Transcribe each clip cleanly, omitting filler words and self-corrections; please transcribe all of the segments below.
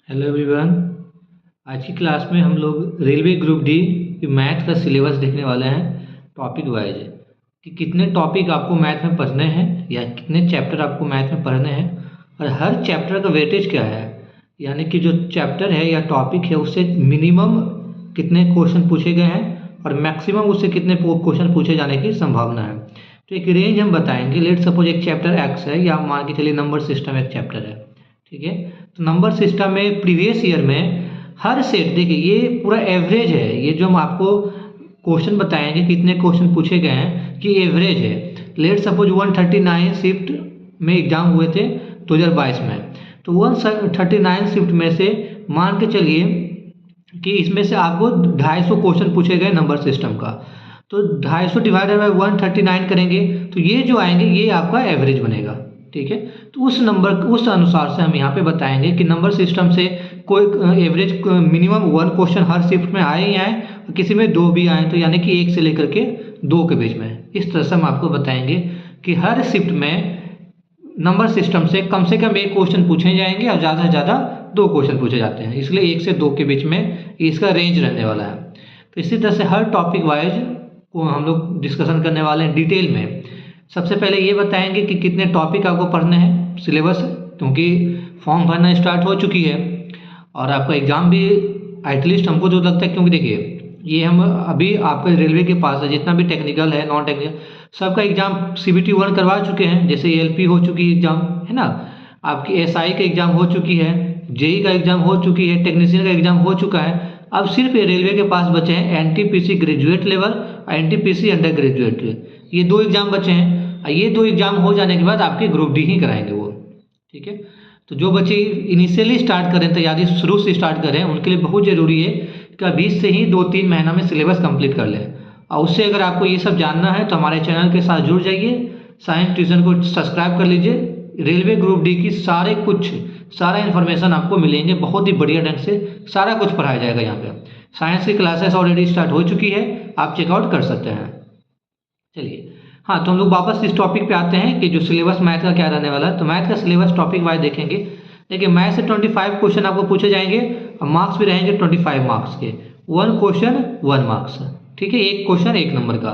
Hello everyone. आज की class में हम लोग रेलवे ग्रुप डी की मैथ का सिलेबस देखने वाले हैं टॉपिक वाइज कि कितने टॉपिक आपको मैथ में पढ़ने हैं या कितने चैप्टर आपको मैथ में पढ़ने हैं और हर चैप्टर का वेटेज क्या है, यानी कि जो चैप्टर है या टॉपिक है उससे मिनिमम कितने क्वेश्चन पूछे गए हैं और मैक्सिमम उससे कितने क्वेश्चन पूछे जाने की संभावना है। तो एक रेंज हम बताएंगे। लेट सपोज एक चैप्टर एक्स है या मान के चलिए नंबर सिस्टम एक चैप्टर है, ठीक है। तो नंबर सिस्टम में प्रीवियस ईयर में हर सेट, देखिए ये पूरा एवरेज है, ये जो हम आपको क्वेश्चन बताएंगे कितने क्वेश्चन पूछे गए हैं कि एवरेज है। लेट सपोज 139 शिफ्ट में एग्जाम हुए थे 2022 में, तो 139 शिफ्ट में से मान के चलिए कि इसमें से आपको 250 क्वेश्चन पूछे गए नंबर सिस्टम का, तो 250 डिवाइडेड बाई 139 करेंगे तो ये जो आएंगे ये आपका एवरेज बनेगा, ठीक है। तो उस अनुसार से हम यहाँ पे बताएंगे कि नंबर सिस्टम से कोई एवरेज मिनिमम 1 क्वेश्चन हर शिफ्ट में आए ही आए, किसी में 2 भी आए, तो यानी कि 1 से लेकर के 2 के बीच में। इस तरह से हम आपको बताएंगे कि हर शिफ्ट में नंबर सिस्टम से कम 1 क्वेश्चन पूछे जाएंगे और ज़्यादा से ज़्यादा 2 क्वेश्चन पूछे जाते हैं, इसलिए 1 से 2 के बीच में इसका रेंज रहने वाला है। तो इसी तरह से हर टॉपिक वाइज को हम लोग डिस्कशन करने वाले हैं डिटेल में। सबसे पहले ये बताएंगे कि कितने टॉपिक आपको पढ़ने हैं सिलेबस, क्योंकि फॉर्म भरना स्टार्ट हो चुकी है और आपका एग्ज़ाम भी एटलीस्ट हमको जो लगता है, क्योंकि देखिए ये हम अभी आपके रेलवे के पास है जितना भी टेक्निकल है नॉन टेक्निकल सबका एग्ज़ाम CBT 1 करवा चुके हैं। जैसे LP हो चुकी है एग्ज़ाम, है ना, आपकी SI का एग्ज़ाम हो चुकी है, JEE का एग्ज़ाम हो चुकी है, टेक्नीशियन का एग्ज़ाम हो चुका है। अब सिर्फ रेलवे के पास बचे हैं NTPC ग्रेजुएट लेवल और NTPC अंडर ग्रेजुएट, ये 2 एग्ज़ाम बचे हैं। ये 2 एग्ज़ाम हो जाने के बाद आपके ग्रुप डी ही कराएंगे वो, ठीक है। तो जो बच्चे इनिशियली स्टार्ट करें, तैयारी शुरू से स्टार्ट करें, उनके लिए बहुत ज़रूरी है कि अभी से ही 2-3 महीना में सिलेबस कंप्लीट कर लें। और उससे अगर आपको ये सब जानना है तो हमारे चैनल के साथ जुड़ जाइए, साइंस ट्यूशन को सब्सक्राइब कर लीजिए। रेलवे ग्रुप डी की सारा इन्फॉर्मेशन आपको मिलेंगे, बहुत ही बढ़िया ढंग से सारा कुछ पढ़ाया जाएगा यहाँ पे। साइंस की क्लासेस ऑलरेडी स्टार्ट हो चुकी है, आप चेकआउट कर सकते हैं। चलिए हाँ, तो हम लोग वापस इस टॉपिक पे आते हैं कि जो सिलेबस मैथ का क्या रहने वाला है। तो मैथ का सिलेबस टॉपिक वाइज देखेंगे। देखिए मैथ से 25 क्वेश्चन आपको पूछे जाएंगे और मार्क्स भी रहेंगे 25 मार्क्स के, 1 क्वेश्चन 1 मार्क्स, ठीक है, 1 क्वेश्चन 1 नंबर का।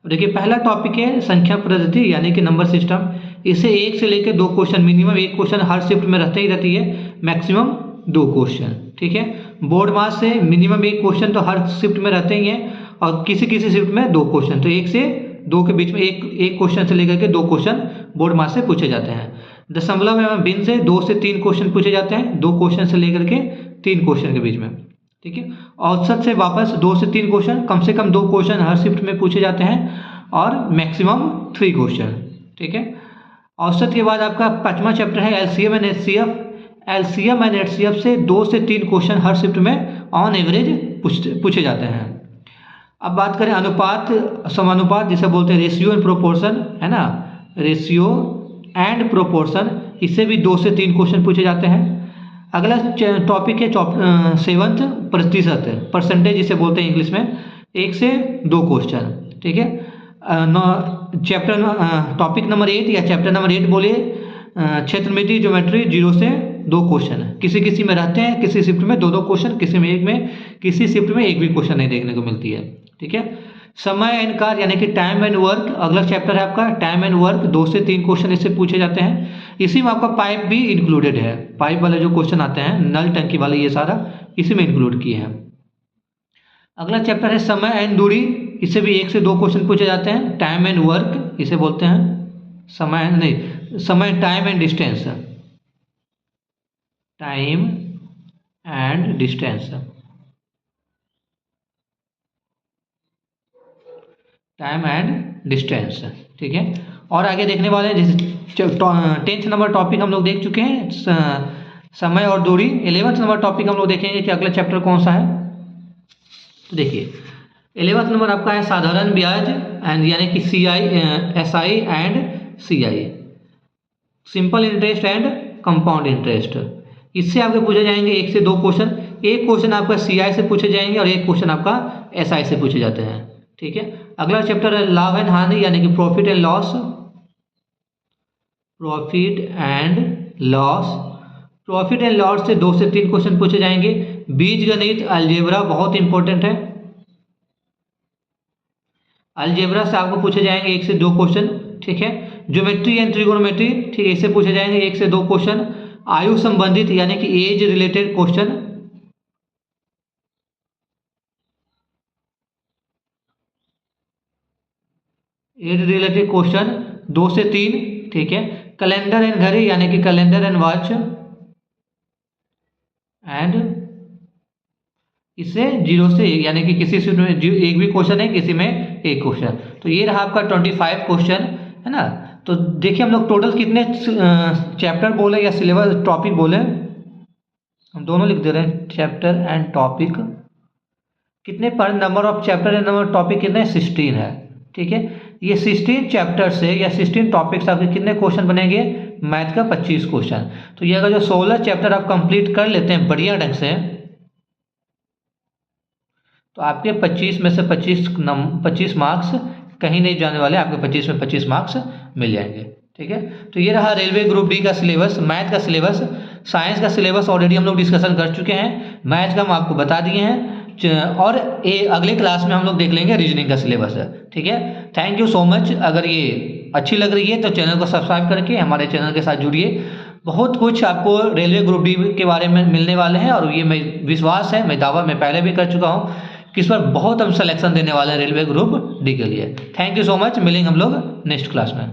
देखिए पहला टॉपिक है संख्या पद्धति यानी कि नंबर सिस्टम। इससे 1 से लेकर 2 क्वेश्चन, मिनिमम 1 क्वेश्चन हर शिफ्ट में रहती है, मैक्सिमम 2 क्वेश्चन, ठीक है। बोर्ड मार्क्स से मिनिमम 1 क्वेश्चन तो हर शिफ्ट में रहते ही हैं और किसी शिफ्ट में 2 क्वेश्चन, तो 1 से 2 के बीच में एक क्वेश्चन से लेकर के 2 क्वेश्चन बोर्ड मार्क्स से पूछे जाते हैं। दशमलव एवं भिन्न से 2 से 3 क्वेश्चन पूछे जाते हैं, 2 क्वेश्चन से लेकर के 3 क्वेश्चन के बीच में, ठीक है। औसत से वापस 2 से 3 क्वेश्चन, कम से कम 2 क्वेश्चन हर शिफ्ट में पूछे जाते हैं और मैक्सिमम 3 क्वेश्चन, ठीक है। औसत के बाद आपका 5वां चैप्टर है LCM and HCF। LCM and HCF से 2 से 3 क्वेश्चन हर शिफ्ट में ऑन एवरेज पूछे जाते हैं। अब बात करें अनुपात समानुपात, जिसे बोलते हैं रेशियो एंड प्रोपोर्शन, है ना, रेशियो एंड प्रोपोर्शन, इससे भी 2 से 3 क्वेश्चन पूछे जाते हैं। अगला टॉपिक है 7th प्रतिशत, परसेंटेज जिसे बोलते हैं इंग्लिश में, 1 से 2 क्वेश्चन, ठीक है। टॉपिक नंबर 8 या चैप्टर नंबर 8 बोलिए, क्षेत्रमिति ज्योमेट्री, 0 से 2 क्वेश्चन, किसी में रहते हैं, किसी शिफ्ट में 2-2 क्वेश्चन, किसी शिफ्ट में 1 भी क्वेश्चन नहीं देखने को मिलती है, ठीक है। समय एंड कार्य यानी कि टाइम एंड वर्क, अगला चैप्टर है आपका टाइम एंड वर्क, 2 से 3 क्वेश्चन इससे पूछे जाते हैं। इसी में आपका पाइप भी इंक्लूडेड है, पाइप वाले जो क्वेश्चन आते हैं, नल टंकी वाले, ये सारा इसी में इंक्लूड किए हैं। अगला चैप्टर है समय एंड दूरी, इससे भी 1 से 2 क्वेश्चन पूछे जाते हैं। टाइम एंड वर्क इसे बोलते हैं, समय time and distance, time and distance, time and distance, ठीक है। और आगे देखने वाले हैं, जैसे 10th नंबर टॉपिक हम लोग देख चुके हैं, समय और दूरी। 11th नंबर टॉपिक हम लोग देखेंगे कि अगला चैप्टर कौन सा है। तो देखिए 11th नंबर आपका है साधारण ब्याज एंड यानी कि SI and CI, simple interest and compound interest. इससे आपके पूछे जाएंगे 1 से 2 क्वेश्चन, 1 क्वेश्चन आपका CI से पूछे जाएंगे और 1 क्वेश्चन आपका SI से पूछे जाते हैं, ठीक है। अगला चैप्टर है लाभ एंड हानि यानी कि profit and loss. Profit and loss से 2 से 3 क्वेश्चन पूछे जाएंगे। बीजगणित अलजेब्रा बहुत इंपॉर्टेंट है, अलजेब्रा से आपको पूछे जाएंगे 1 से 2 क्वेश्चन, ठीक है। ज्योमेट्री एंड ट्रिगोनोमेट्री, ठीक है, इससे पूछे जाएंगे 1 से 2 क्वेश्चन। आयु संबंधित यानी कि age related question, age related question 2 से 3, ठीक है। कैलेंडर एंड घड़ी यानी कि कैलेंडर एंड वॉच, एंड इससे 0 से यानी कि किसी से एक भी क्वेश्चन है, किसी में एक क्वेश्चन। तो ये रहा आपका 25 क्वेश्चन, है ना। तो देखिए हम लोग टोटल कितने चैप्टर बोले या सिलेबस टॉपिक बोले, हम दोनों लिख दे रहे हैं, चैप्टर एंड टॉपिक कितने पर number of chapter and number topic कितने, 16 है, ठीक है। ये 16 चैप्टर से या 16 टॉपिक से आपके कितने क्वेश्चन बनेंगे, मैथ का 25 क्वेश्चन। तो ये अगर जो 16 चैप्टर आप कंप्लीट कर लेते हैं बढ़िया ढंग से, तो आपके 25 में से 25 मार्क्स कहीं नहीं जाने वाले, आपके 25 में 25 मार्क्स मिल जाएंगे, ठीक है। तो ये रहा रेलवे ग्रुप डी का सिलेबस, मैथ का सिलेबस। साइंस का सिलेबस ऑलरेडी हम लोग डिस्कशन कर चुके हैं, मैथ का हम आपको बता दिए हैं, और अगले क्लास में हम लोग देख लेंगे रीजनिंग का सिलेबस, ठीक है। Thank you so much. अगर ये अच्छी लग रही है तो चैनल को सब्सक्राइब करके हमारे चैनल के साथ जुड़िए। बहुत कुछ आपको रेलवे ग्रुप डी के बारे में मिलने वाले हैं, और ये मैं विश्वास है, मैं दावा मैं पहले भी कर चुका हूँ कि इस पर बहुत हम सिलेक्शन देने वाले हैं रेलवे ग्रुप डी के लिए। थैंक यू सो मच, मिलेंगे हम लोग नेक्स्ट क्लास में।